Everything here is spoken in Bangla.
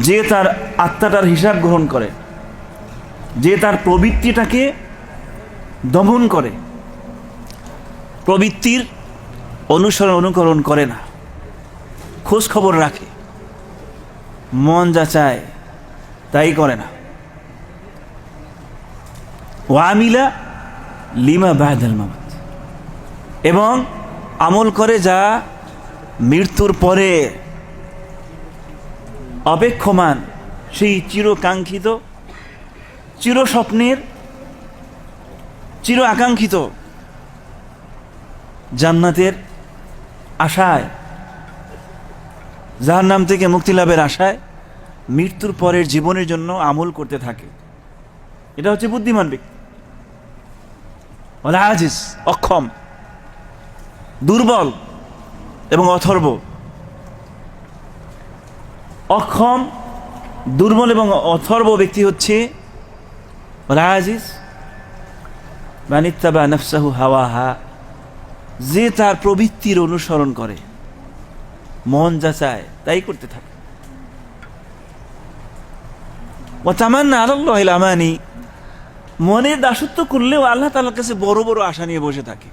যে তার আত্মাটার হিসাব গ্রহণ করে, যে তার প্রবৃত্তিটাকে দমন করে, প্রবৃত্তির অনুকরণ করে না, খোঁজ খবর রাখে, মন যা চায় তাই করে না। ওয়ামিলা লিমা বাদাল মামাত, এবং আমল করে যা মৃত্যুর পরে অপেক্ষমান, সেই চিরকাঙ্ক্ষিত, চিরস্বপ্নের, চির আকাঙ্ক্ষিত জান্নাতের আশায়, জাহান্নাম থেকে মুক্তি লাভের আশায় মৃত্যুর পরের জীবনের জন্য আমল করতে থাকে। এটা হচ্ছে বুদ্ধিমান ব্যক্তি। ওয়াল আজিজ, অক্ষম, দুর্বল এবং অথর্ব। অক্ষম, দুর্বল এবং অথর্ব ব্যক্তি হচ্ছে ওয়াল আজিজ মান ইত্তাবা নাফসাহু হাওয়াহা, যে তার প্রবৃত্তির অনুসরণ করে, মন যা চায় তাই করতে থাকে। ওয়া তামান্না আলাল্লাহিল আমানি, মনের দাসত্ব করলেও আল্লাহ তাআলার কাছে বড় বড় আশা নিয়ে বসে থাকে।